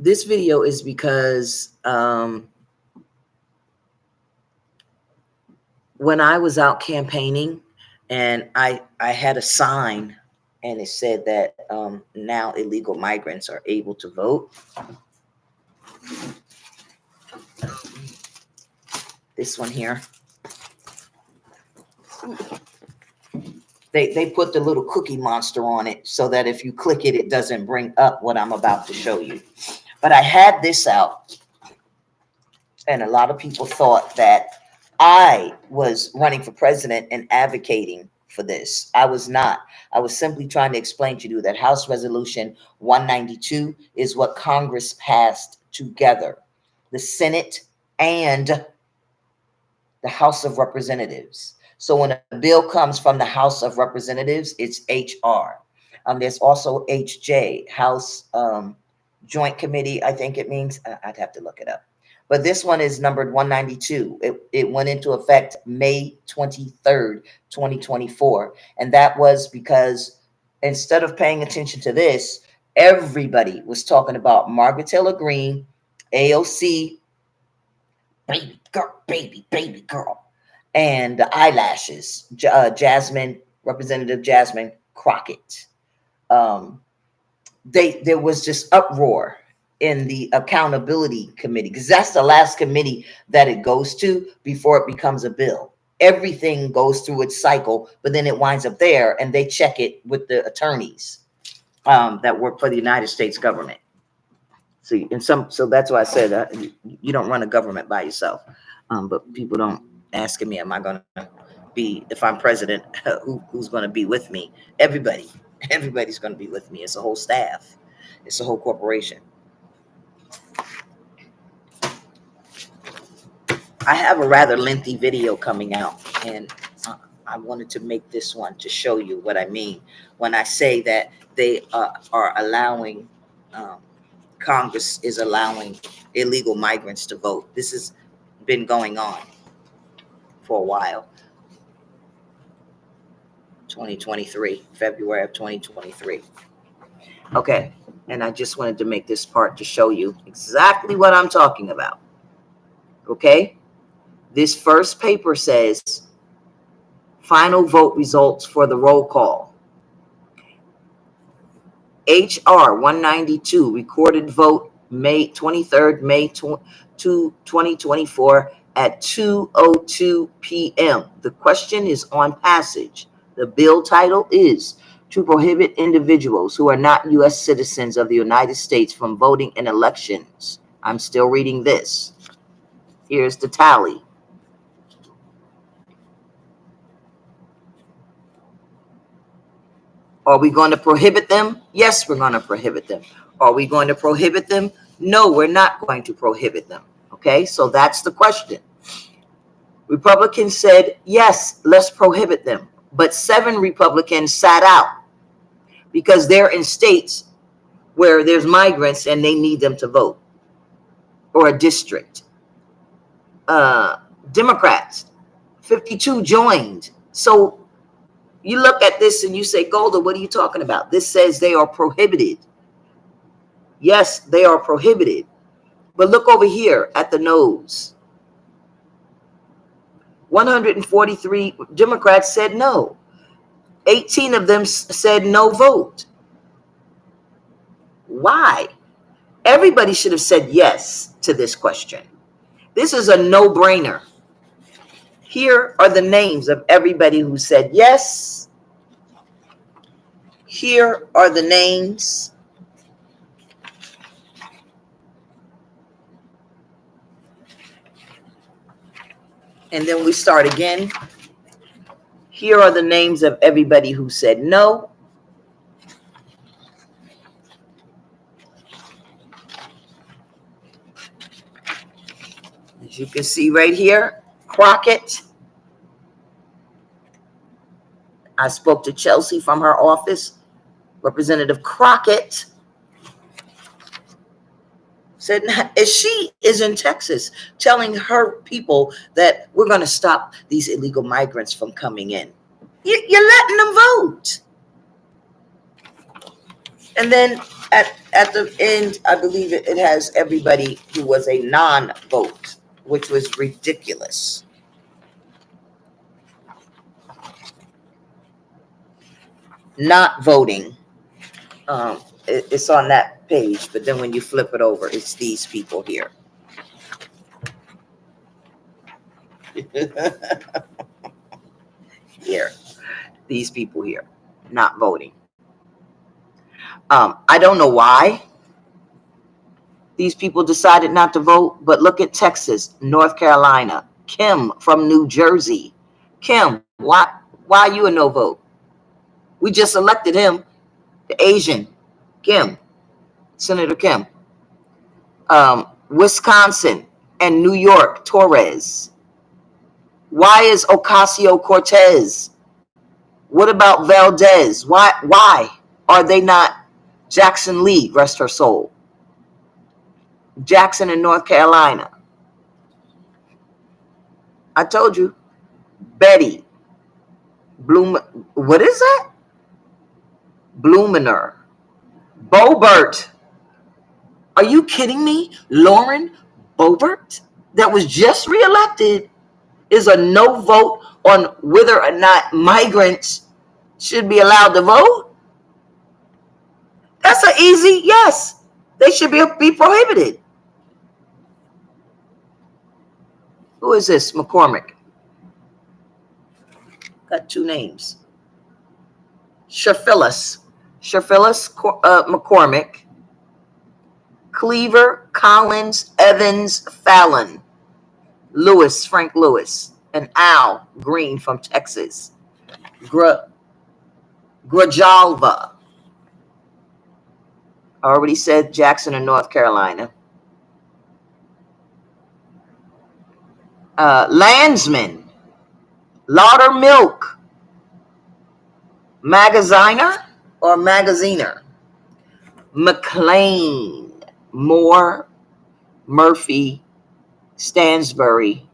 this video is because when I was out campaigning and I had a sign and it said that now illegal migrants are able to vote. This one here. They put the little cookie monster on it so that if you click it, it doesn't bring up what I'm about to show you. But I had this out, and a lot of people thought that I was running for president and advocating for this. I was not. I was simply trying to explain to you that House Resolution 192 is what Congress passed together. The Senate and the House of Representatives. So when a bill comes from the House of Representatives, it's HR. There's also HJ, House Joint Committee, I think it means. I'd have to look it up. But this one is numbered 192. It went into effect May 23rd, 2024. And that was because instead of paying attention to this, everybody was talking about Margaret Taylor Greene, AOC, baby girl, and the eyelashes, Representative Jasmine Crockett. There was just uproar in the accountability committee, because that's the last committee that it goes to before it becomes a bill. Everything goes through its cycle, but then it winds up there and they check it with the attorneys that work for the United States government. See, so that's why I said you don't run a government by yourself. But people don't asking me, am I going to be, if I'm president, who's going to be with me? Everybody's going to be with me. It's a whole staff. It's a whole corporation. I have a rather lengthy video coming out, and I wanted to make this one to show you what I mean when I say that they are allowing, Congress is allowing illegal migrants to vote. This has been going on for a while. 2023, February of 2023. Okay, and I just wanted to make this part to show you exactly what I'm talking about. Okay, this first paper says final vote results for the roll call. HR 192 recorded vote May 23rd, May 2024 at 2:02 p.m. The question is on passage. The bill title is to prohibit individuals who are not U.S. citizens of the United States from voting in elections. I'm still reading this. Here's the tally. Are we going to prohibit them? Yes, we're going to prohibit them. Are we going to prohibit them? No, we're not going to prohibit them. Okay, so that's the question. Republicans said, yes, let's prohibit them. But 7 Republicans sat out because they're in states where there's migrants and they need them to vote, or a district. Democrats, 52 joined. So you look at this and you say, Golda, what are you talking about? This says they are prohibited. Yes, they are prohibited. But look over here at the nose. 143 Democrats said no. 18 of them said no vote. Why? Everybody should have said yes to this question. This is a no-brainer. Here are the names of everybody who said yes. Here are the names. And then we start again. Here are the names of everybody who said no. As you can see right here, Crockett. I spoke to Chelsea from her office. Representative Crockett said she is in Texas telling her people that we're going to stop these illegal migrants from coming in. You're letting them vote. And then at the end, I believe it has everybody who was a non-vote, which was ridiculous. Not voting. It's on that page, but then when you flip it over, it's these people here. Here, these people here, not voting. I don't know why these people decided not to vote, but look at Texas, North Carolina, Kim from New Jersey. Kim, why you a no vote? We just elected him, the Asian, Kim, Senator Kim. Wisconsin and New York, Torres. Why is Ocasio-Cortez? What about Valdez? Why are they not Jackson Lee, rest her soul? Jackson in North Carolina. I told you. Betty. What is that? Blumenauer. Boebert. Are you kidding me? Lauren Boebert, that was just reelected, is a no vote on whether or not migrants should be allowed to vote? That's an easy yes. They should be prohibited. Who is this? McCormick. Got two names. Phyllis McCormick. Cleaver, Collins, Evans, Fallon. Lewis, Frank Lewis. And Al Green from Texas. Grijalva. I already said Jackson in North Carolina. Landsman. Laudermilk. Magaziner or Magaziner. McLean. Moore, Murphy, Stansbury,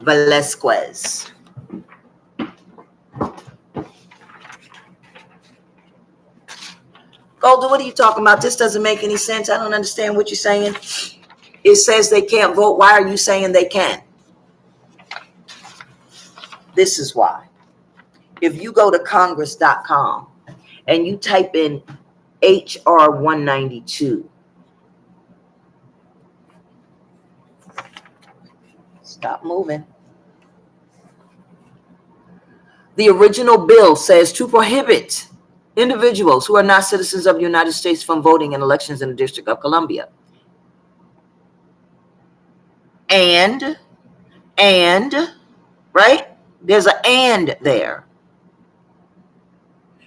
Velasquez. Golda, what are you talking about? This doesn't make any sense. I don't understand what you're saying. It says they can't vote. Why are you saying they can? This is why. If you go to Congress.gov and you type in HR 192. Stop moving. The original bill says to prohibit individuals who are not citizens of the United States from voting in elections in the District of Columbia. And, right? There's an and there.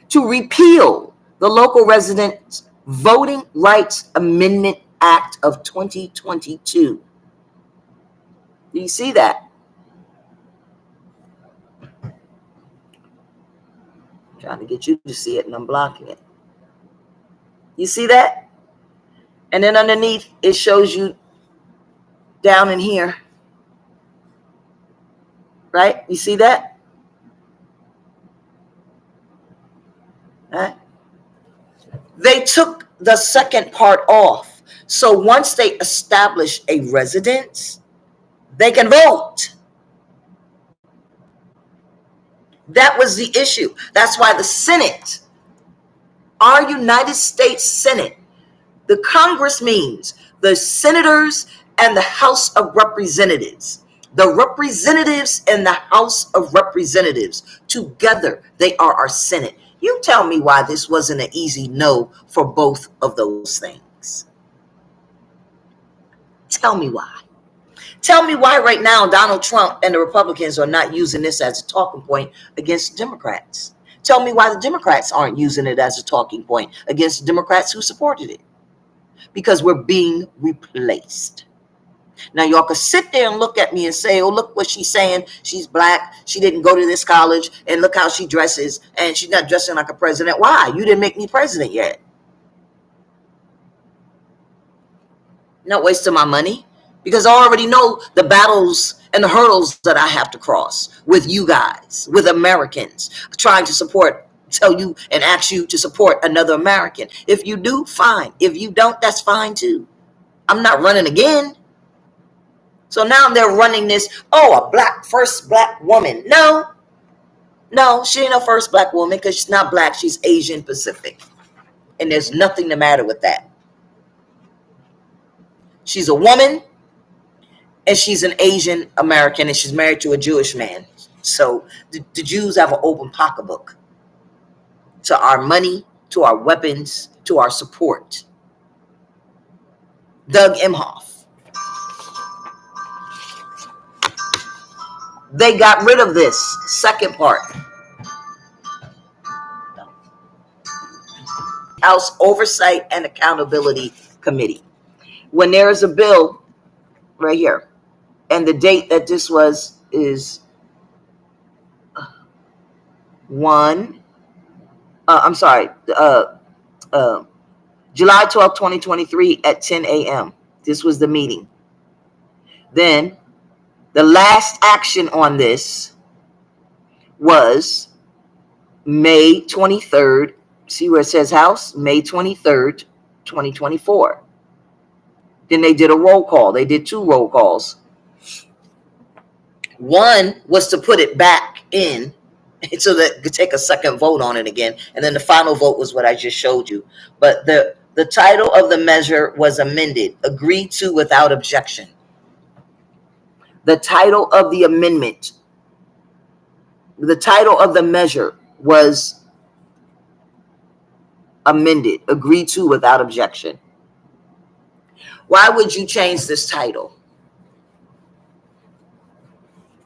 To repeal the Local Residents Voting Rights Amendment Act of 2022. Do you see that? I'm trying to get you to see it and I'm blocking it. You see that? And then underneath it shows you down in here. Right? You see that? Right? They took the second part off. So once they establish a residence, they can vote. That was the issue. That's why the Senate, our United States Senate, the Congress means the senators and the House of Representatives. The representatives and the House of Representatives, together, they are our Senate. You tell me why this wasn't an easy no for both of those things. Tell me why. Tell me why right now Donald Trump and the Republicans are not using this as a talking point against Democrats. Tell me why the Democrats aren't using it as a talking point against the Democrats who supported it. Because we're being replaced. Now, y'all can sit there and look at me and say, oh, look what she's saying. She's black. She didn't go to this college. And look how she dresses. And she's not dressing like a president. Why? You didn't make me president yet. Not wasting my money. Because I already know the battles and the hurdles that I have to cross with you guys, with Americans, trying to support tell you and ask you to support another American. If you do, fine. If you don't, that's fine too. I'm not running again. So now they're running this, a first black woman. No, she ain't no first black woman because she's not black. She's Asian Pacific. And there's nothing the matter with that. She's a woman and she's an Asian American and she's married to a Jewish man. So the Jews have an open pocketbook to our money, to our weapons, to our support. Doug Emhoff. They got rid of this second part. House Oversight and Accountability Committee. When there is a bill right here, and the date that this was is July 12, 2023 at 10 a.m. This was the meeting. Then the last action on this was May 23rd. See where it says House? May 23rd, 2024. Then they did a roll call. They did 2 roll calls. One was to put it back in so that could take a second vote on it again. And then the final vote was what I just showed you. But the title of the measure was amended, agreed to without objection. The title of the amendment, the title of the measure was amended, agreed to without objection. Why would you change this title?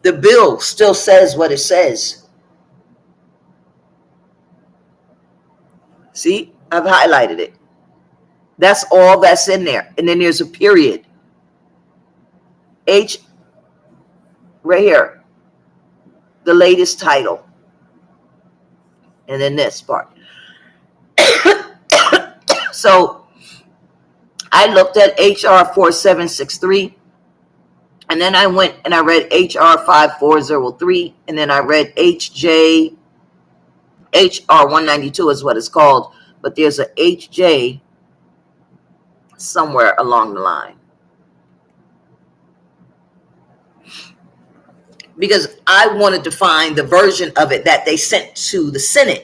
The bill still says what it says. See, I've highlighted it. That's all that's in there. And then there's a period. H, right here, the latest title. And then this part. So I looked at HR 4763, and then I went and I read HR 5403, and then I read HR 192 is what it's called, but there's a HJ somewhere along the line. Because I wanted to find the version of it that they sent to the Senate.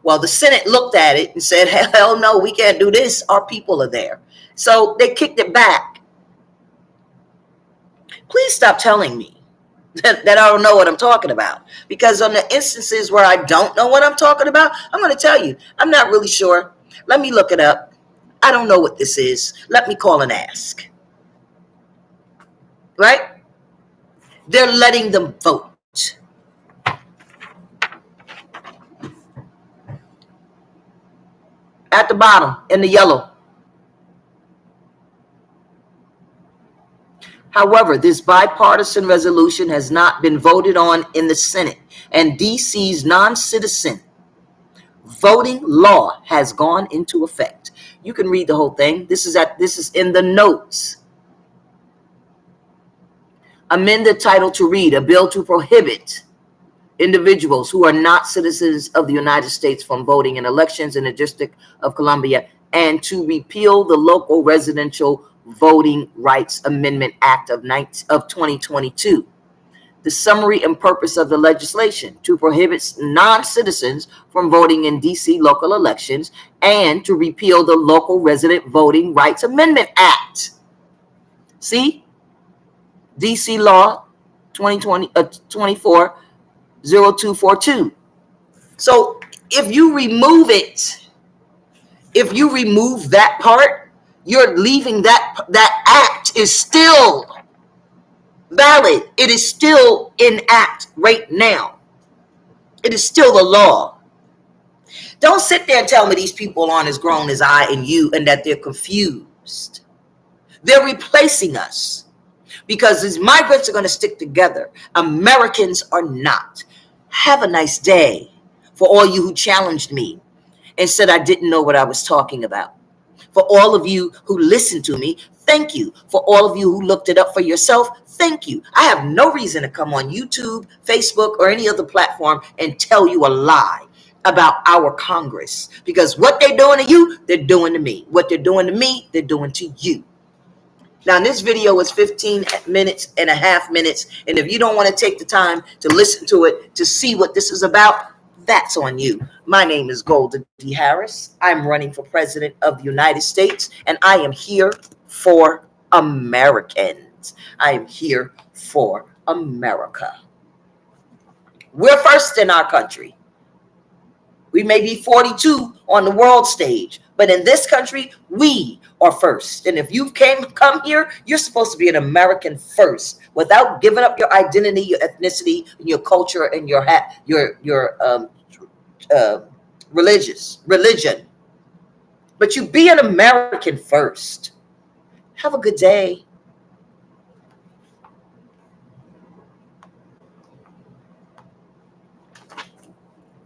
Well, the Senate looked at it and said, hell no, we can't do this. Our people are there. So they kicked it back. Please stop telling me that I don't know what I'm talking about. Because on the instances where I don't know what I'm talking about, I'm going to tell you, I'm not really sure. Let me look it up. I don't know what this is. Let me call and ask. Right? They're letting them vote. At the bottom, in the yellow. However, this bipartisan resolution has not been voted on in the Senate, and DC's non-citizen voting law has gone into effect. You can read the whole thing. This is in the notes. Amend the title to read, a bill to prohibit individuals who are not citizens of the United States from voting in elections in the District of Columbia, and to repeal the Local Residential Voting Rights Amendment Act of 2022. The summary and purpose of the legislation: to prohibit non-citizens from voting in DC local elections and to repeal the Local Resident Voting Rights Amendment Act. See? DC Law 240242. So if you remove it, if you remove that part, you're leaving that act is still valid. It is still in act right now. It is still the law. Don't sit there and tell me these people aren't as grown as I and you and that they're confused. They're replacing us. Because these migrants are going to stick together. Americans are not. Have a nice day for all you who challenged me and said I didn't know what I was talking about. For all of you who listened to me, thank you. For all of you who looked it up for yourself, thank you. I have no reason to come on YouTube, Facebook, or any other platform and tell you a lie. about our Congress, because what they're doing to you, they're doing to me. What they're doing to me, they're doing to you. Now, this video is 15 minutes and a half minutes, and if you don't want to take the time to listen to it to see what this is about, that's on you. My name is Golda D. Harris. I'm running for president of the United States, and I am here for Americans. I am here for America. We're first in our country. We may be 42 on the world stage, but in this country, we are first. And if you come here, you're supposed to be an American first, without giving up your identity, your ethnicity, and your culture, and your religion. But you be an American first. Have a good day.